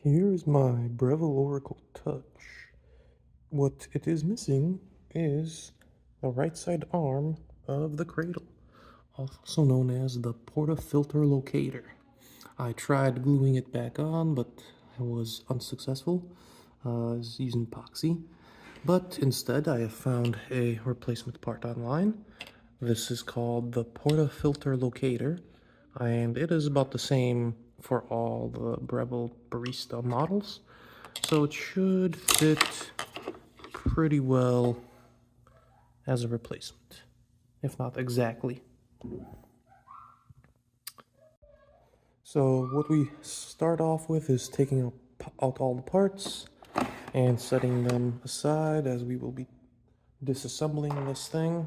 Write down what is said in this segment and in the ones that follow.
Here is my Breville Touch. What it is missing is the right side arm of the cradle, also known as the portafilter locator. I tried gluing it back on, but I was unsuccessful. I was using epoxy. But instead, I have found a replacement part online. This is called the portafilter locator, and it is about the same for all the Breville Barista models. So it should fit pretty well as a replacement, if not exactly. So what we start off with is taking out all the parts and setting them aside, as we will be disassembling this thing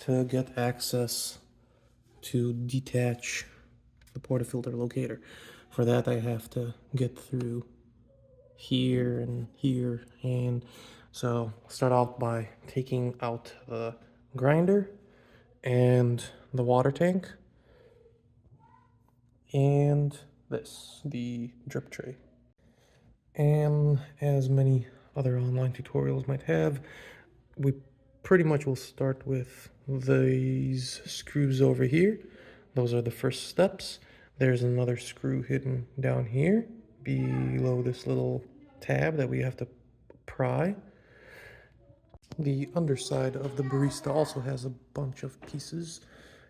to get access to detach the portafilter locator. For that, I have to get through here and here, and so start off by taking out the grinder and the water tank and the drip tray. And as many other online tutorials might have, we pretty much will start with these screws over here. Those are the first steps. There's another screw hidden down here below this little tab that we have to pry. The underside of the barista also has a bunch of pieces.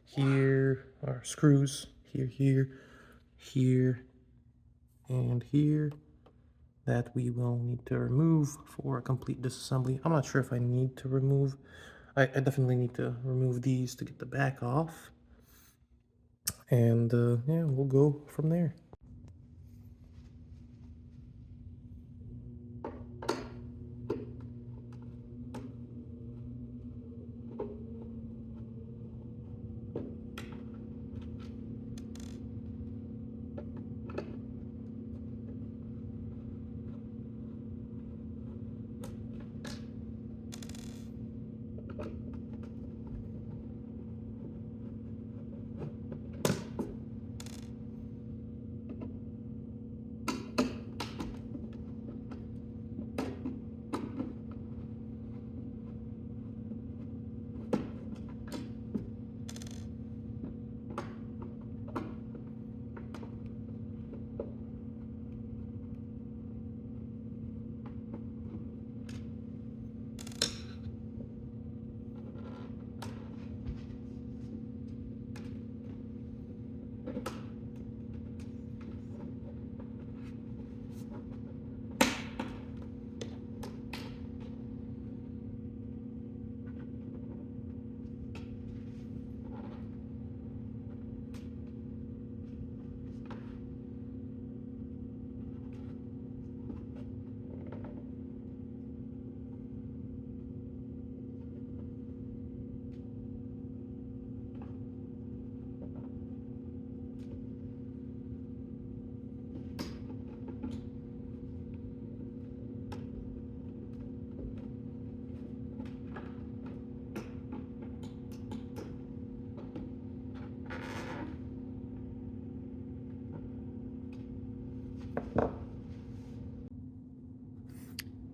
Here are screws, here, and here, that we will need to remove for a complete disassembly. I'm not sure if I need to remove. I definitely need to remove these to get the back off. And yeah, we'll go from there.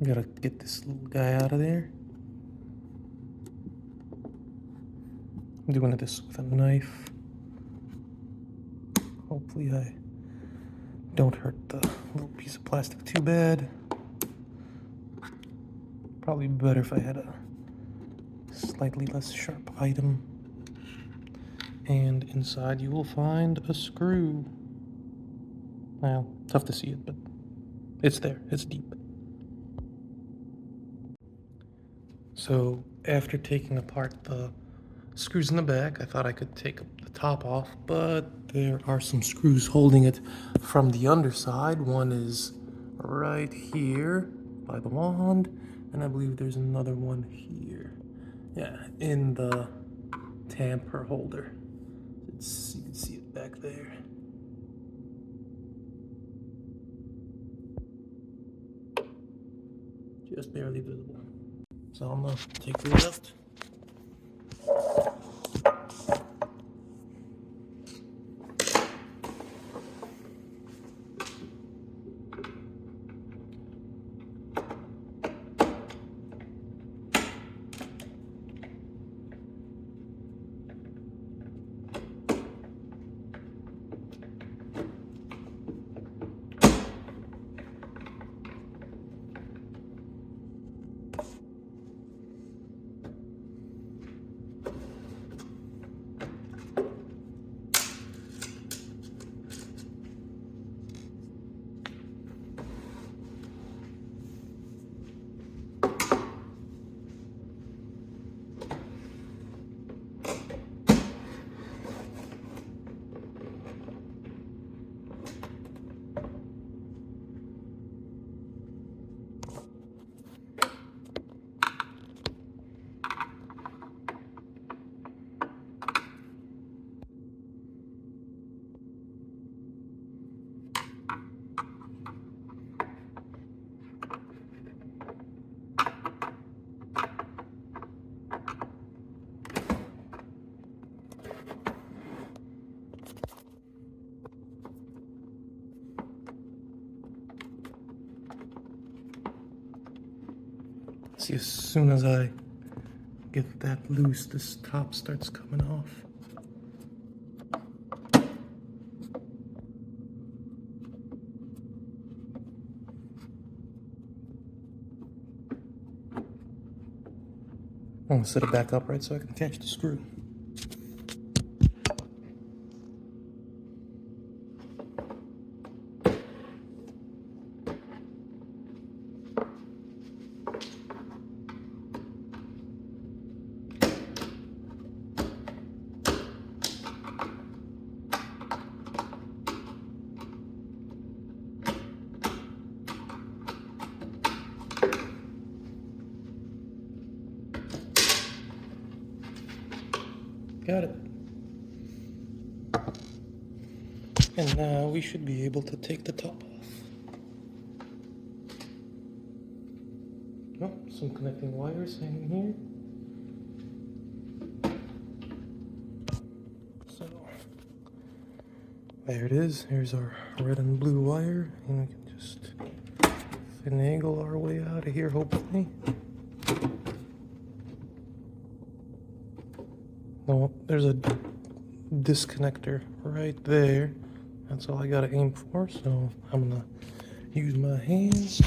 Gotta get this little guy out of there. I'm doing this with a knife. Hopefully I don't hurt the little piece of plastic too bad. Probably better if I had a slightly less sharp item. And inside you will find a screw. Well, tough to see it, but it's there. It's deep. So after taking apart the screws in the back, I thought I could take the top off, but there are some screws holding it from the underside. One is right here by the wand, and I believe there's another one here. Yeah, in the tamper holder. You can see it back there. Just barely visible. So I'm gonna take the left. See, as soon as I get that loose, this top starts coming off. I'm gonna set it back upright so I can catch the screw. Got it. And now we should be able to take the top off. Oh, some connecting wires hanging here. So, there it is. Here's our red and blue wire. And we can just finagle our way out of here, hopefully. No, there's a disconnector right there. That's all I gotta aim for, so I'm gonna use my hands.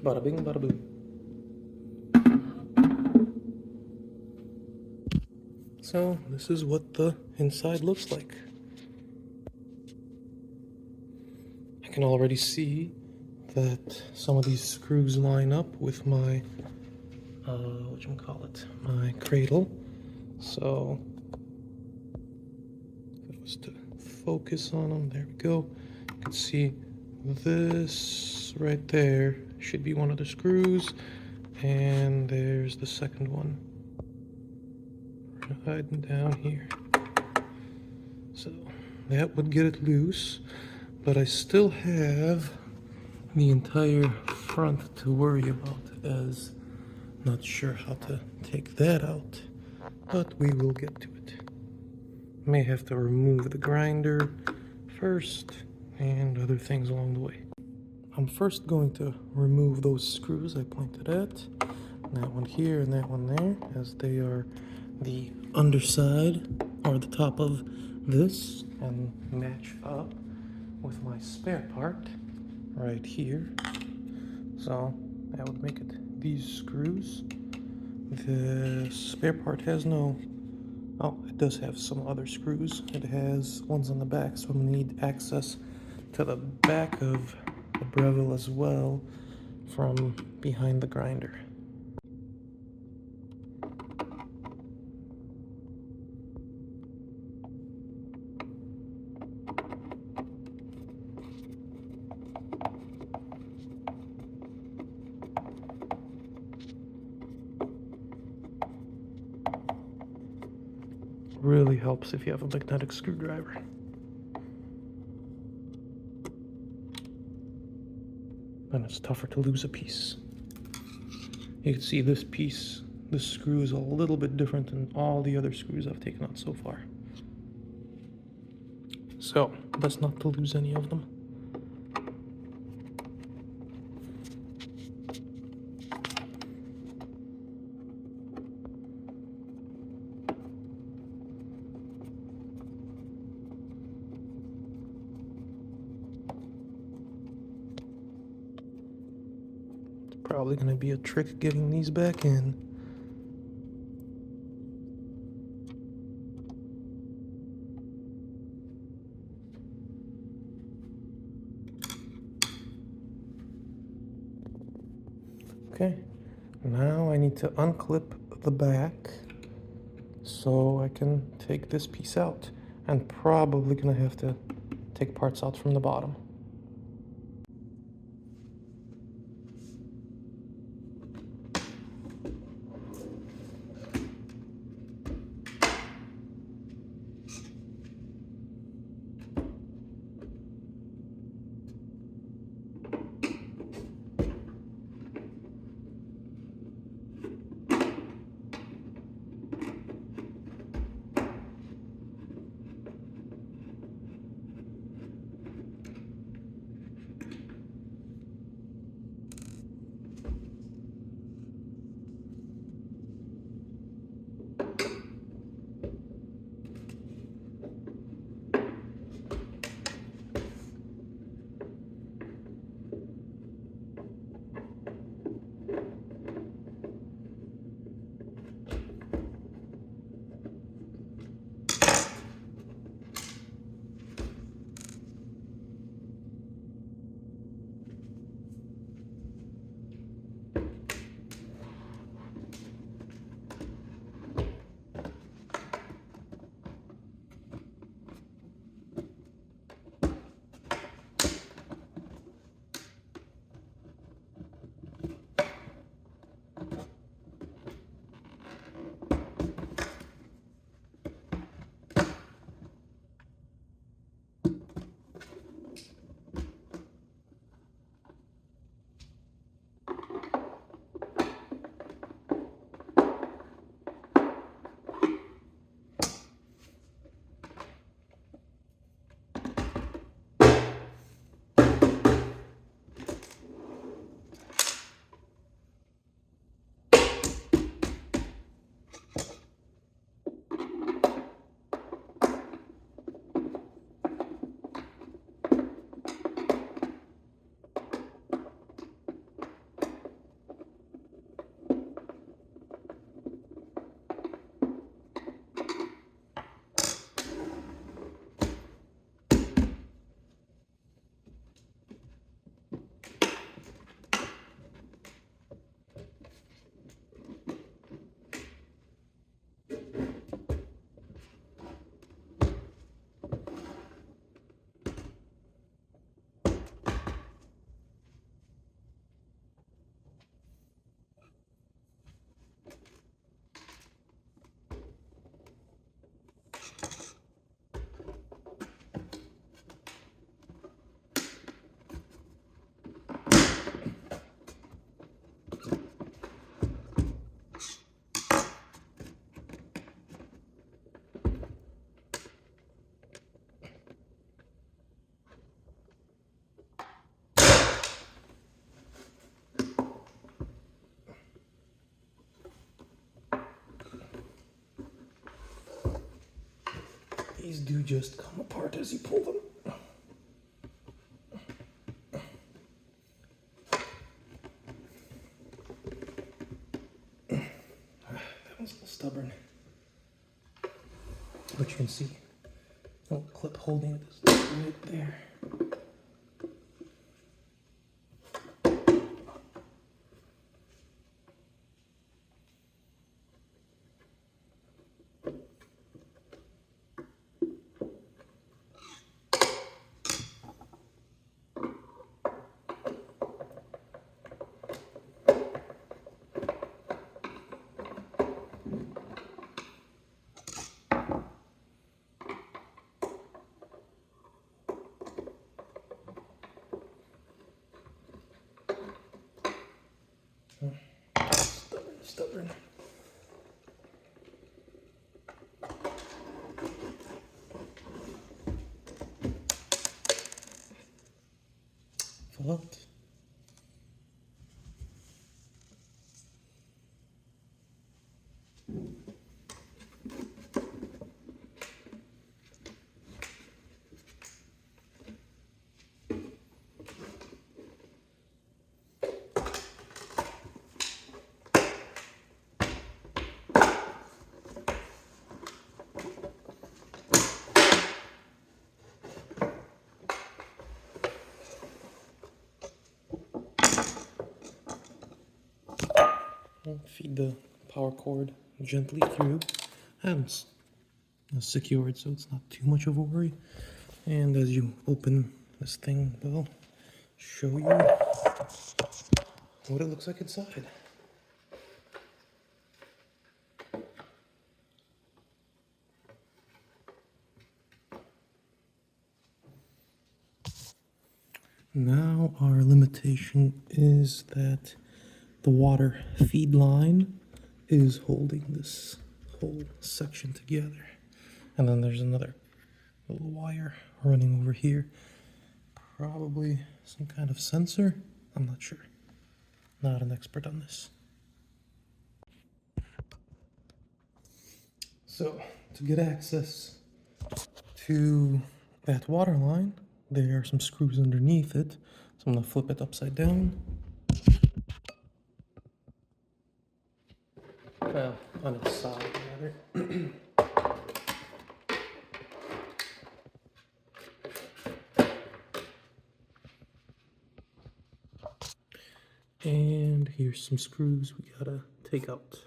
Bada bing, bada boom. So, this is what the inside looks like. I can already see that some of these screws line up with my, my cradle. So, if it was to focus on them, there we go. You can see this right there should be one of the screws, and there's the second one hiding down here. So that would get it loose, but I still have the entire front to worry about, as not sure how to take that out, but we will get to it. May have to remove the grinder first and other things along the way. I'm first going to remove those screws I pointed at, that one here and that one there, as they are the underside or the top of this and match up with my spare part right here. So that would make it these screws. The spare part has no, oh, it does have some other screws. It has ones on the back, so I'm gonna need access to the back of the Breville as well from behind the grinder. Really helps if you have a magnetic screwdriver. Then it's tougher to lose a piece. You can see this piece, this screw is a little bit different than all the other screws I've taken out so far. So, best not to lose any of them. Probably going to be a trick getting these back in. Okay, now I need to unclip the back so I can take this piece out. And probably going to have to take parts out from the bottom. these do just come apart as you pull them. That one's a little stubborn. But you can see a little clip holding it is right there. Stubborn. Fill out. Feed the power cord gently through, and it's secured so it's not too much of a worry. And as you open this thing, we'll show you what it looks like inside. Now our limitation is that the water feed line is holding this whole section together. And then there's another little wire running over here. Probably some kind of sensor. I'm not sure. Not an expert on this. So, to get access to that water line, there are some screws underneath it. So I'm going to flip it upside down. Well, on its side, rather. And here's some screws we gotta take out.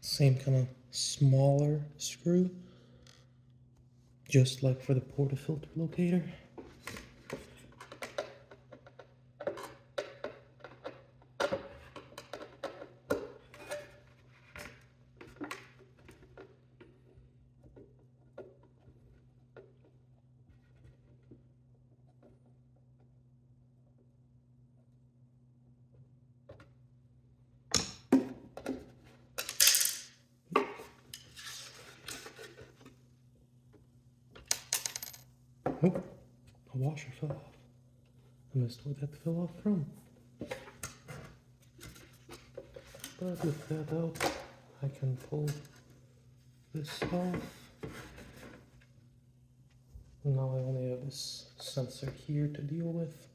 Same kind of smaller screw, just like for the portafilter locator. Oh, a washer fell off. I missed where that fell off from. But with that out, I can pull this off. Now I only have this sensor here to deal with.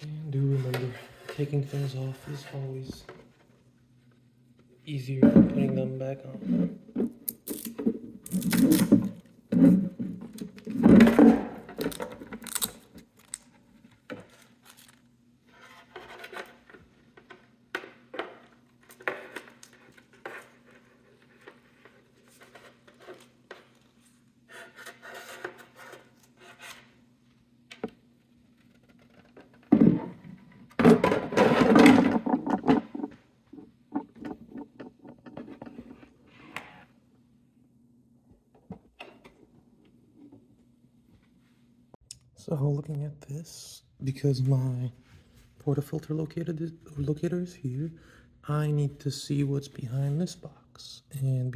And do remember, taking things off is always easier than putting them back on. So looking at this, because my portafilter locator is here, I need to see what's behind this box. And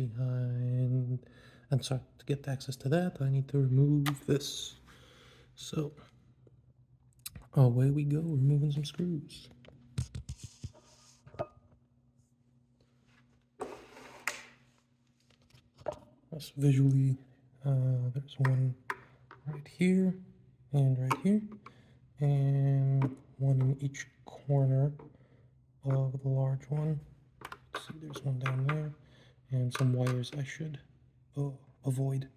to get access to that, I need to remove this. So away we go, removing some screws. That's visually, there's one right here and right here, and one in each corner of the large one. See, there's one down there, and some wires I should avoid.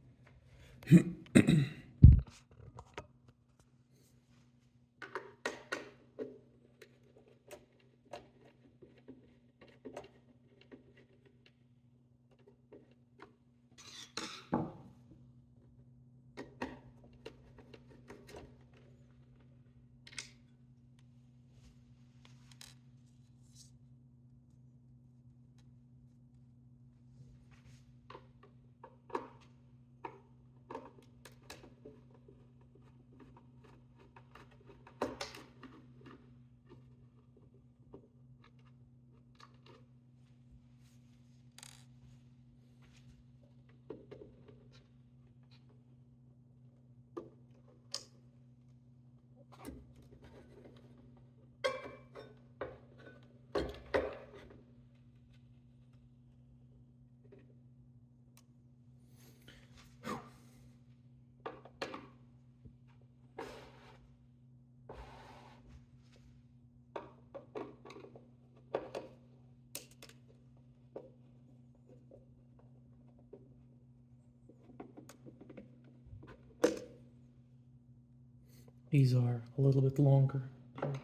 These are a little bit longer than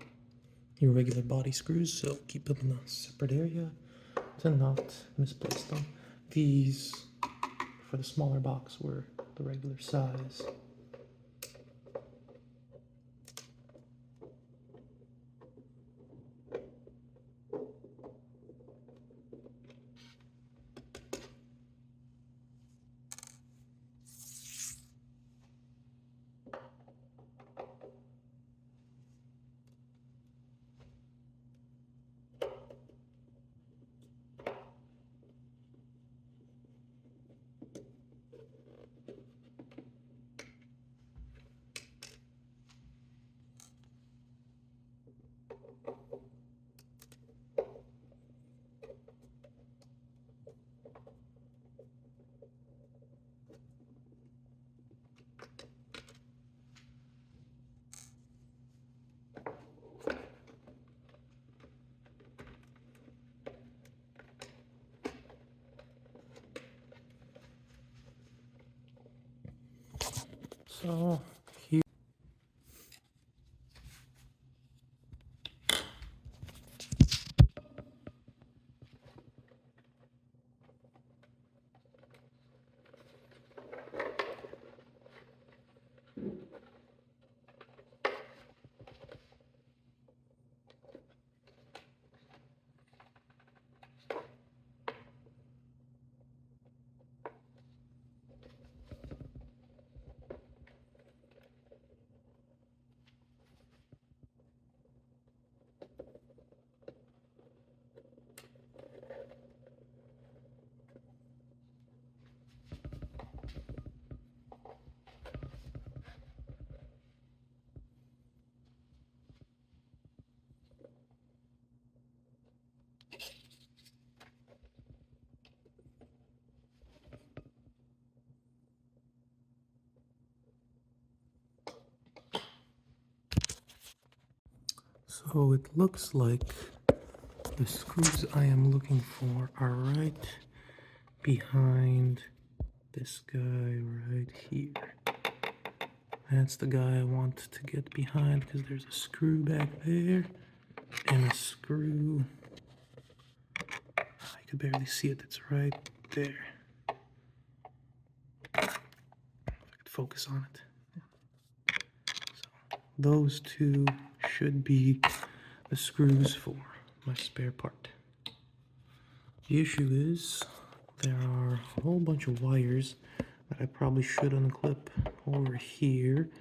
your regular body screws, so keep them in a separate area to not misplace them. These, for the smaller box, were the regular size. So here. So it looks like The screws I am looking for are right behind this guy right here. That's the guy I want to get behind because there's a screw back there and a screw. I could barely see it, it's right there. If I could focus on it. So those two should be the screws for my spare part. The issue is there are a whole bunch of wires that I probably should unclip over here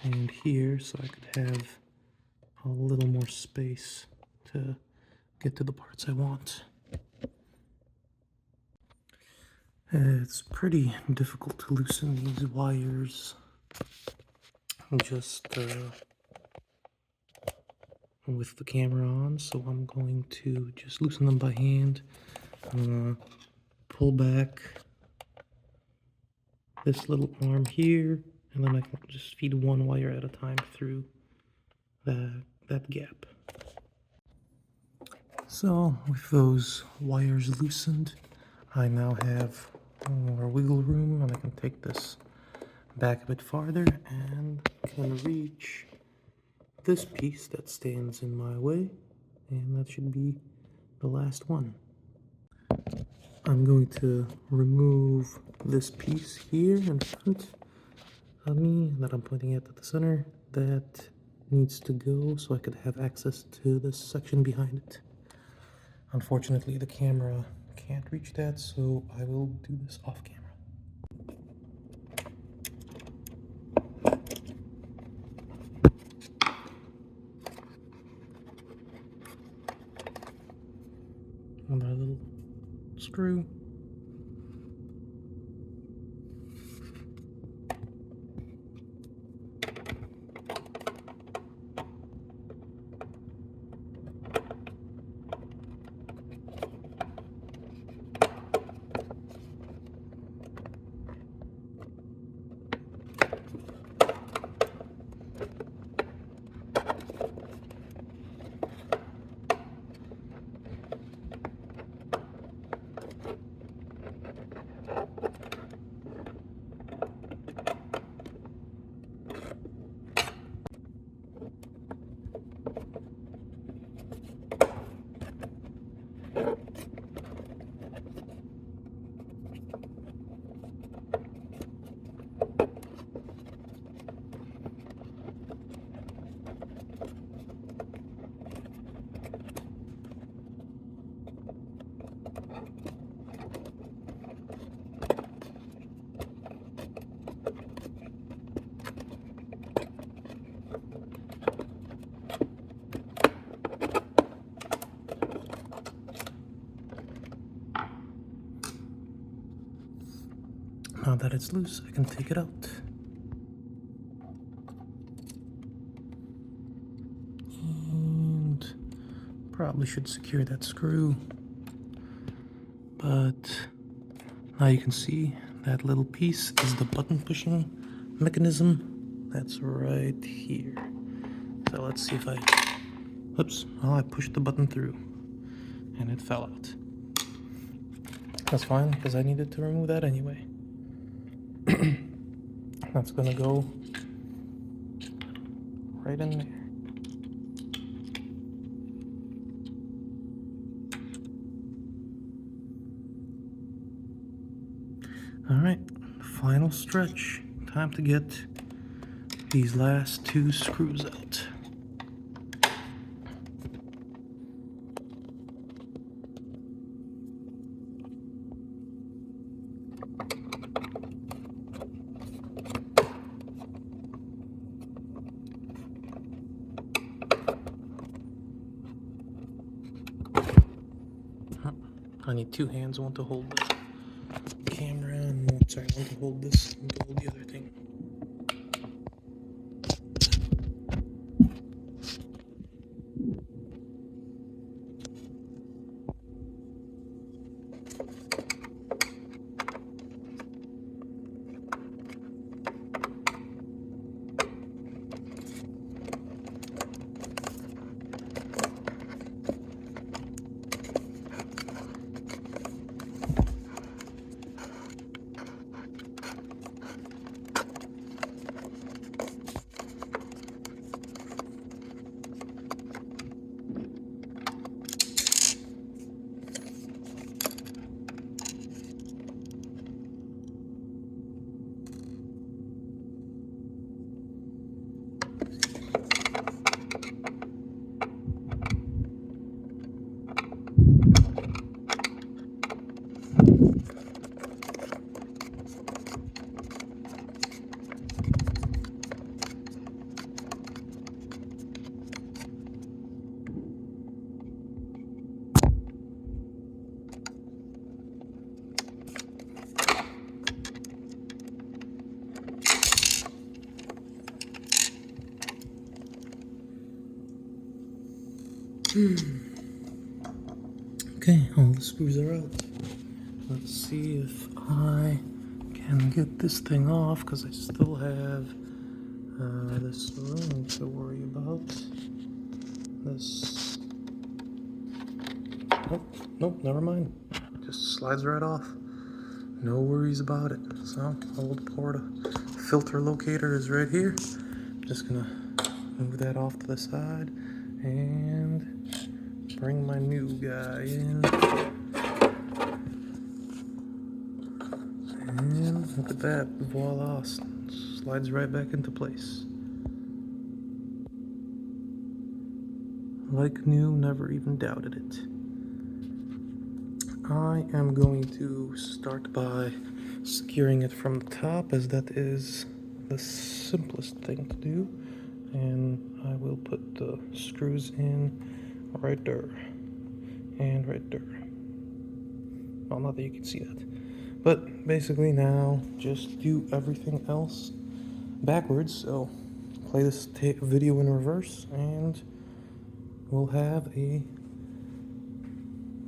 and here so I could have a little more space to get to the parts I want. It's pretty difficult to loosen these wires just with the camera on, so I'm going to just loosen them by hand. I'm gonna pull back this little arm here, and then I can just feed one wire at a time through that gap. So with those wires loosened, I now have more wiggle room, and I can take this back a bit farther and can reach this piece that stands in my way, and that should be the last one. I'm going to remove this piece here in front of me that I'm pointing at the center. That needs to go so I could have access to this section behind it. Unfortunately, the camera can't reach that, so I will do this off camera. Another little screw. Now that it's loose, I can take it out. And probably should secure that screw. But now you can see that little piece is the button pushing mechanism. That's right here. So let's see if oops, well, I pushed the button through and it fell out. That's fine, because I needed to remove that anyway. That's gonna go right in there. All right, final stretch. Time to get these last two screws out. I need two hands, one to hold the camera and one to hold this and to hold the other thing. Okay, all the screws are out. Let's see if I can get this thing off, because I still have this room to worry about. This. Nope, never mind. Just slides right off. No worries about it. So, old portafilter locator is right here. Just gonna move that off to the side and bring my new guy in. And look at that, voila, slides right back into place. Like new, never even doubted it. I am going to start by securing it from the top, as that is the simplest thing to do. And I will put the screws in right there and right there. Well, not that you can see that. But basically now just do everything else backwards. So play this video in reverse and we'll have a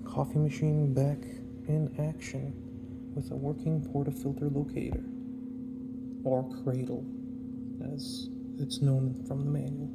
coffee machine back in action with a working portafilter locator, or cradle as it's known from the manual.